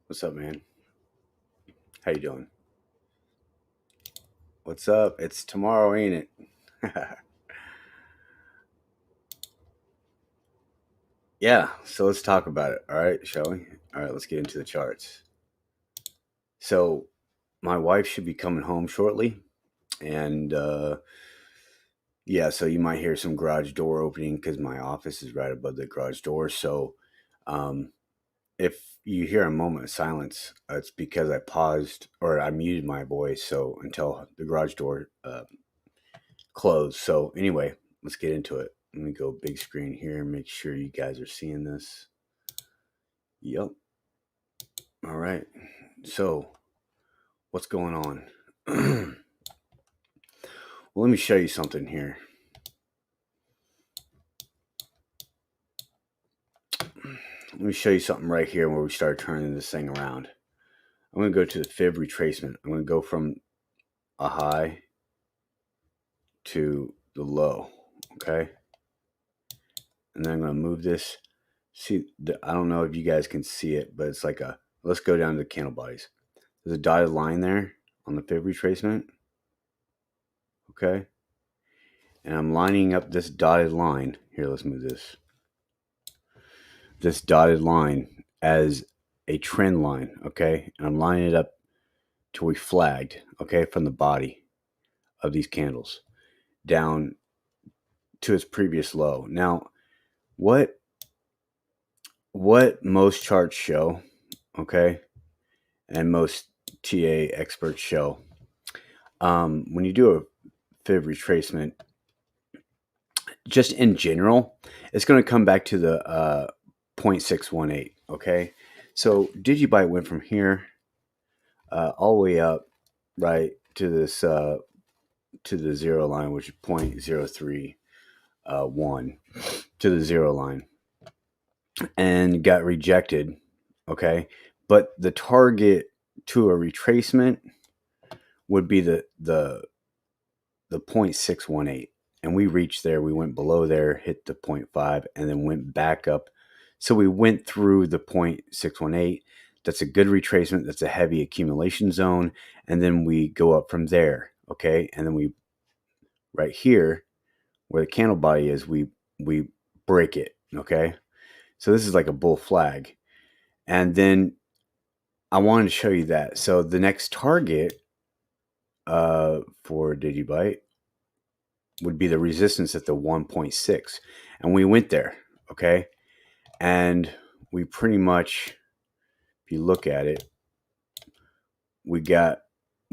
What's up, man? How you doing? What's up? It's tomorrow, ain't it? Yeah, so let's talk about it. All right, shall we? All right, let's get into the charts. So, my wife should be coming home shortly, and yeah, so you might hear some garage door opening because my office is right above the garage door. So, um, if you hear a moment of silence, it's because I paused or I muted my voice so until the garage door closed. So anyway, let's get into it. Let me go big screen here and make sure you guys are seeing this. Yep. All right. So what's going on? Well, let me show you something here. Let me show you something right here where we start turning this thing around. I'm going to go to the fib retracement. I'm going to go from a high to the low. Okay. And then I'm going to move this. See, I don't know if you guys can see it, but it's like let's go down to the candle bodies. There's a dotted line there on the fib retracement. Okay. And I'm lining up this dotted line. Here, let's move this. This dotted line as a trend line. Okay. And I'm lining it up till we flagged. Okay. From the body of these candles down to its previous low. Now, what most charts show, okay, and most TA experts show, when you do a fib retracement, just in general, it's going to come back to the 0.618. Okay, so DigiByte went from here all the way up, right, to this to the zero line, which is 0.031 to the zero line, and got rejected. Okay, but the target to a retracement would be the 0.618, and we reached there. We went below there, hit the 0.5, and then went back up. So we went through the 0.618. That's a good retracement. That's a heavy accumulation zone, and then we go up from there. Okay, and then we right here where the candle body is, we break it. Okay, so this is like a bull flag, and then I wanted to show you that. So the next target for DigiByte would be the resistance at the 1.6, and we went there. Okay, and we pretty much, if you look at it, we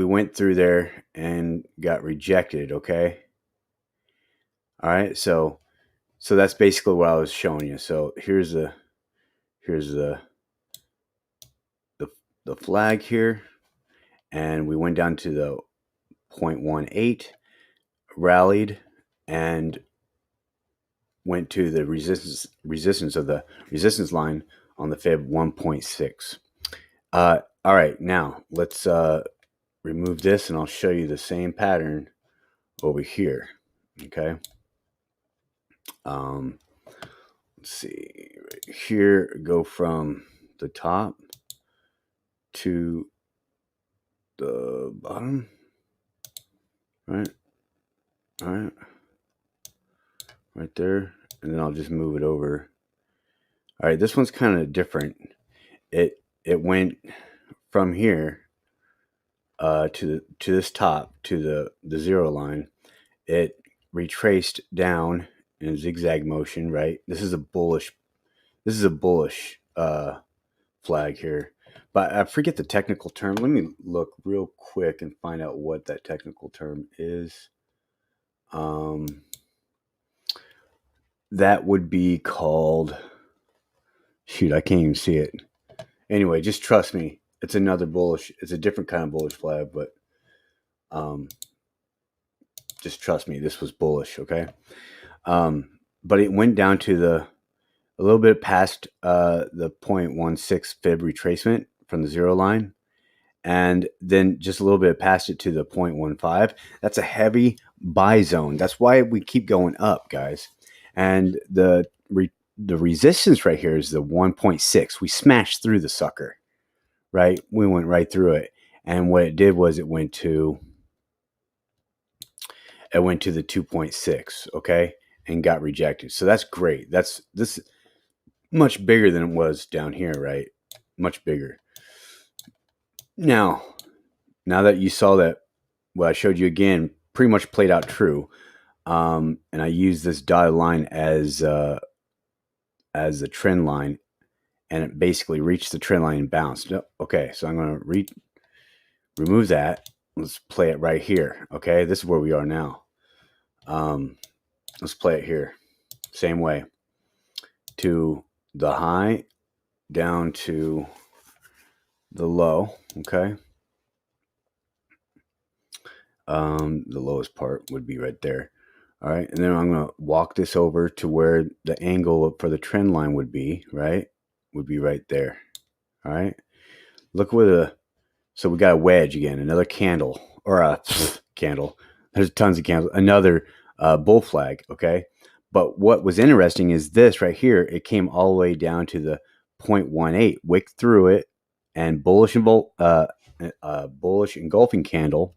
went through there and got rejected. Okay, all right, so that's basically what I was showing you. So here's the the flag here, and we went down to the 0.18, rallied, and went to the resistance of the resistance line on the fib 1.6. All right, now let's remove this, and I'll show you the same pattern over here. Okay. Let's see. Right here, go from the top to the bottom. Right. All right. Right there, and then I'll just move it over. All right, this one's kind of different. It went from here to this top to the zero line. It retraced down in a zigzag motion. Right, this is a bullish flag here, but I forget the technical term. Let me look real quick and find out what that technical term is. That would be called, shoot, I can't even see it. Anyway, just trust me. It's another bullish. It's a different kind of bullish flag, but just trust me. This was bullish, okay? But it went down to a little bit past the 0.16 fib retracement from the zero line, and then just a little bit past it to the 0.15. That's a heavy buy zone. That's why we keep going up, guys. And the resistance right here is the 1.6. We smashed through the sucker, right? We went right through it. And what it did was it went to the 2.6, okay, and got rejected. So that's great. This much bigger than it was down here, right? Much bigger. Now that you saw that, what I showed you again pretty much played out true. And I use this dotted line as the trend line, and it basically reached the trend line and bounced. Okay, so I'm going to remove that. Let's play it right here. Okay, this is where we are now. Let's play it here. Same way. To the high, down to the low. Okay. The lowest part would be right there. All right, and then I'm going to walk this over to where the angle for the trend line would be, right? Would be right there. All right. Look where so we got a wedge again, another candle, or a candle. There's tons of candles. Another bull flag, okay? But what was interesting is this right here. It came all the way down to the 0.18, wick through it, and bullish engulfing candle,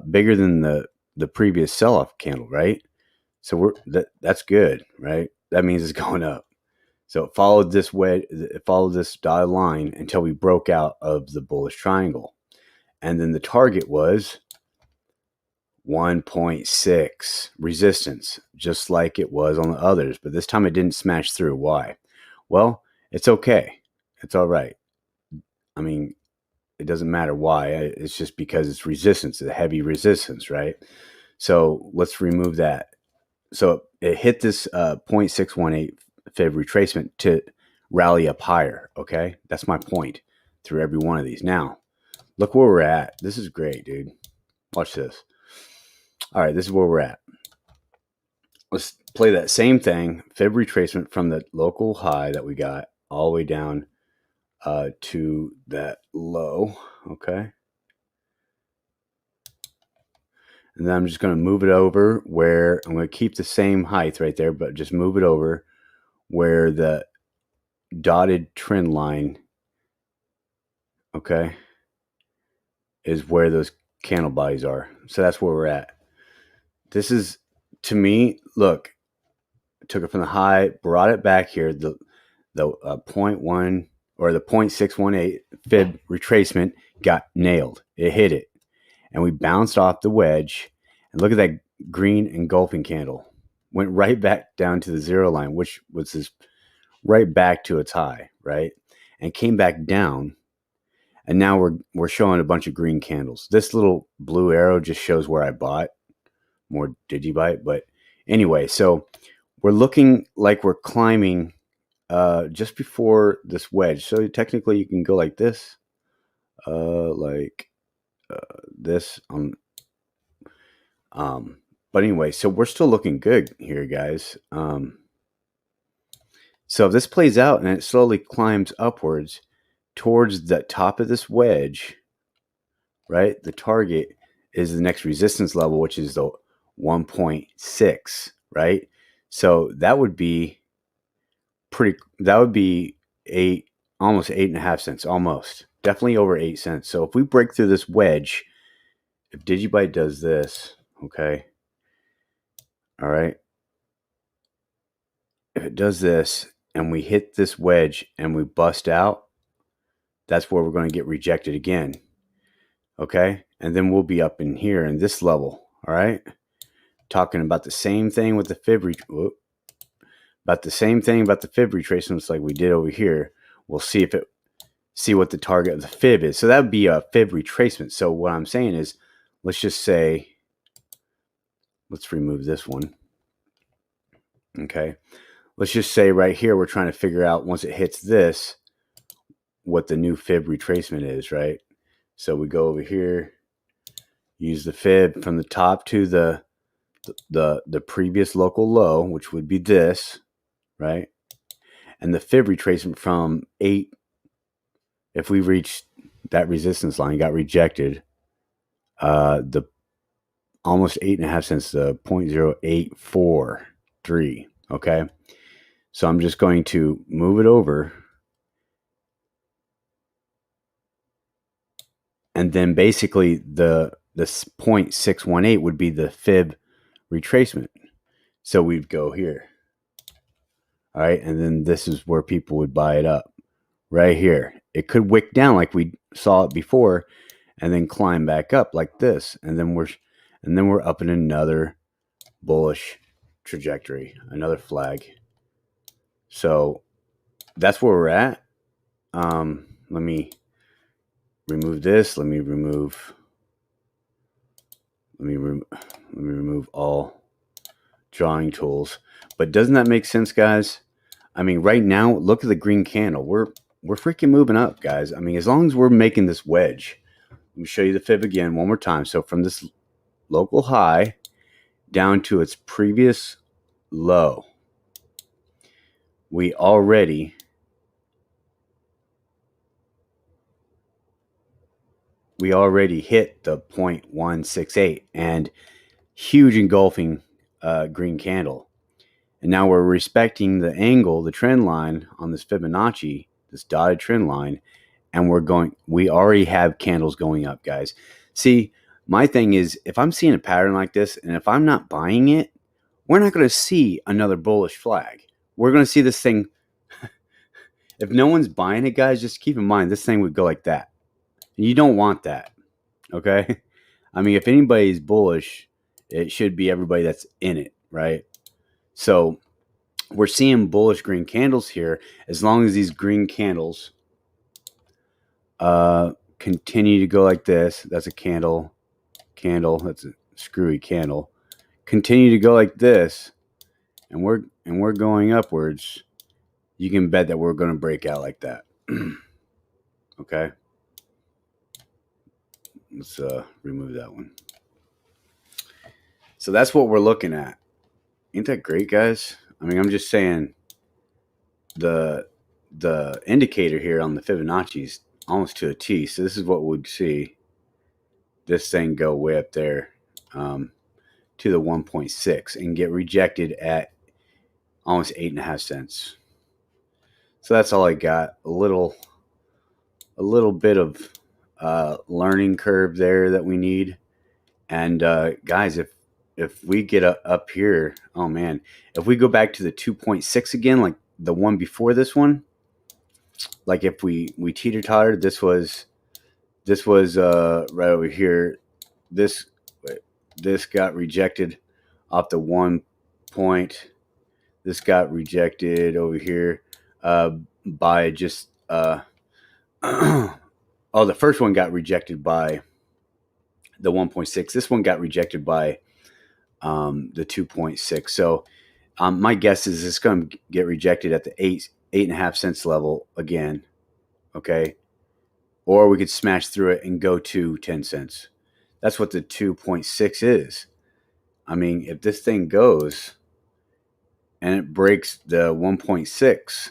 bigger than the previous sell-off candle, right? So that's good, right? That means it's going up. So it followed this wedge, it followed this dotted line until we broke out of the bullish triangle. And then the target was 1.6 resistance, just like it was on the others. But this time it didn't smash through. Why? Well, it's okay. It's all right. I mean, it doesn't matter why. It's just because it's resistance, a heavy resistance, right? So let's remove that. So it hit this 0.618 fib retracement to rally up higher. Okay, that's my point through every one of these. Now, look where we're at. This is great, dude. Watch this. All right, this is where we're at. Let's play that same thing, fib retracement from the local high that we got all the way down to that low. Okay. And then I'm just going to move it over where I'm going to keep the same height right there, but just move it over where the dotted trend line, okay, is where those candle bodies are. So that's where we're at. This is, to me, look, took it from the high, brought it back here. The 0.1 or the 0.618 fib retracement got nailed. It hit it. And we bounced off the wedge. And look at that green engulfing candle. Went right back down to the zero line, which was this right back to its high, right? And came back down. And now we're showing a bunch of green candles. This little blue arrow just shows where I bought more DigiByte. But anyway, so we're looking like we're climbing just before this wedge. So technically you can go like this, this. But anyway, so we're still looking good here, guys. So if this plays out and it slowly climbs upwards towards the top of this wedge, right? The target is the next resistance level, which is the 1.6, right? So that would be almost 8.5 cents, almost. Definitely over 8 cents. So if we break through this wedge, if DigiByte does this, okay, all right, if it does this and we hit this wedge and we bust out, that's where we're going to get rejected again, okay? And then we'll be up in here in this level, all right? Talking about the same thing with the fib retracements like we did over here. We'll see what the target of the fib is. So that would be a fib retracement. So what I'm saying is, let's just say, let's remove this one. Okay. Let's just say right here, we're trying to figure out once it hits this, what the new fib retracement is, right? So we go over here, use the fib from the top to the previous local low, which would be this, right? And the fib retracement from 8, if we reached that resistance line, got rejected, the almost 8.5 cents, the 0.0843, okay? So I'm just going to move it over And then basically this 0.618 would be the fib retracement. So we'd go here. All right. And then this is where people would buy it up right here. It could wick down like we saw it before and then climb back up like this. And then we're up in another bullish trajectory, another flag. So that's where we're at. Let me remove this. Let me remove all drawing tools. But doesn't that make sense, guys? I mean, right now, look at the green candle. We're freaking moving up, guys. I mean, as long as we're making this wedge. Let me show you the fib again one more time. So from this local high down to its previous low, we already hit the 0.168 and huge engulfing green candle. And now we're respecting the angle, the trend line on this Fibonacci, this dotted trend line, and we already have candles going up, guys. See, my thing is, if I'm seeing a pattern like this, and if I'm not buying it, we're not going to see another bullish flag. We're going to see this thing. If no one's buying it, guys, just keep in mind, this thing would go like that. You don't want that, okay? I mean, if anybody's bullish, it should be everybody that's in it, right? So we're seeing bullish green candles here. As long as these green candles continue to go like this, that's a candle, that's a screwy candle. Continue to go like this, and we're going upwards. You can bet that we're going to break out like that. Okay. Let's remove that one. So that's what we're looking at. Ain't that great, guys? I mean, I'm just saying the indicator here on the Fibonacci is almost to a T. So this is what we'd see. This thing go way up there to the 1.6 and get rejected at almost 8.5 cents. So that's all I got. A little bit of learning curve there that we need. And guys, if we get up here, oh man, if we go back to the 2.6 again, like the one before this one, like if we teeter-tottered, this was right over here. This got rejected off the 1 point. This got rejected over here by just oh, the first one got rejected by the 1.6. This one got rejected by the 2.6. So my guess is it's going to get rejected at the 8.5 cents level again. Okay. Or we could smash through it and go to 10 cents. That's what the 2.6 is. I mean, if this thing goes and it breaks the 1.6,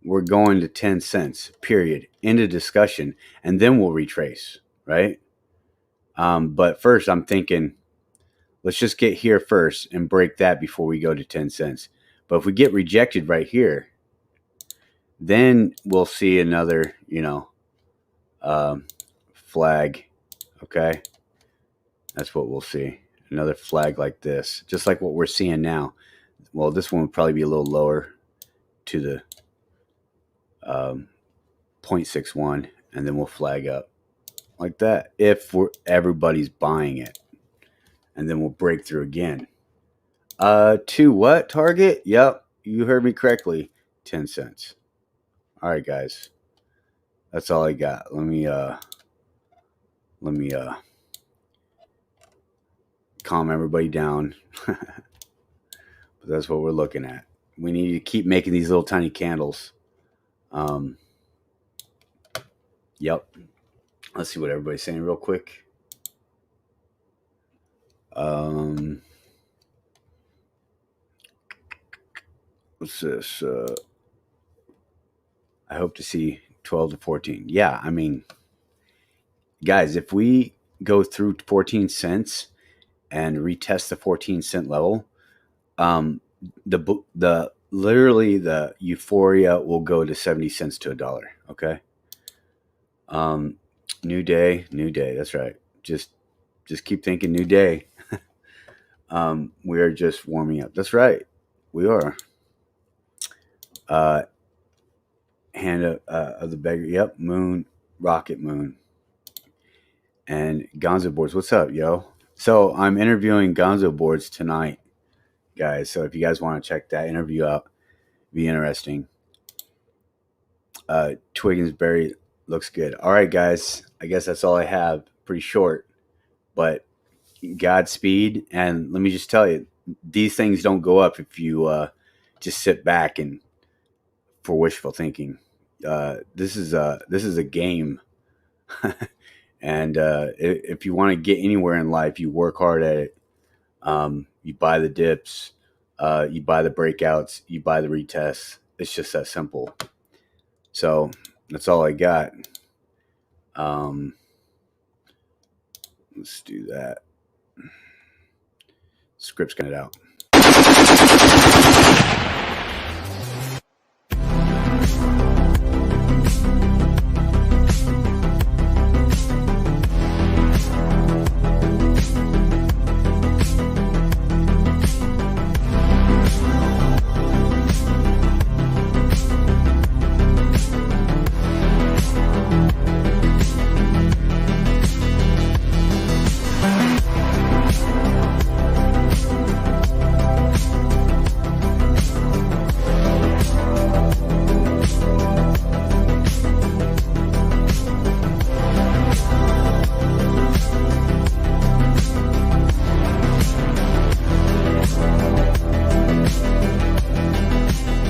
we're going to 10 cents, period. End of discussion. And then we'll retrace, right? But first, I'm thinking, let's just get here first and break that before we go to 10 cents. But if we get rejected right here, then we'll see another, flag. Okay. That's what we'll see. Another flag like this, just like what we're seeing now. Well, this one would probably be a little lower to the 0.61, and then we'll flag up like that if everybody's buying it. And then we'll break through again. To what target? Yep, you heard me correctly. 10 cents. All right, guys. That's all I got. Let me calm everybody down. But that's what we're looking at. We need to keep making these little tiny candles. Yep. Let's see what everybody's saying real quick. What's this? I hope to see 12 to 14. Yeah, I mean, guys, if we go through 14 cents and retest the 14-cent level, literally the euphoria will go to 70 cents to $1. Okay. New day, new day. That's right. Just keep thinking new day. We are just warming up. That's right. We are. Uh, hand of the beggar. Yep. Moon, rocket moon, and Gonzo boards. What's up, yo? So I'm interviewing Gonzo boards tonight, guys. So if you guys want to check that interview out, be interesting. Twiggins looks good. All right, guys. I guess that's all I have. Pretty short, but Godspeed. And let me just tell you, these things don't go up if you just sit back and for wishful thinking. This is a game, and if you want to get anywhere in life, you work hard at it. You buy the dips, you buy the breakouts, you buy the retests. It's just that simple. So that's all I got. Let's do that. Script's got it out.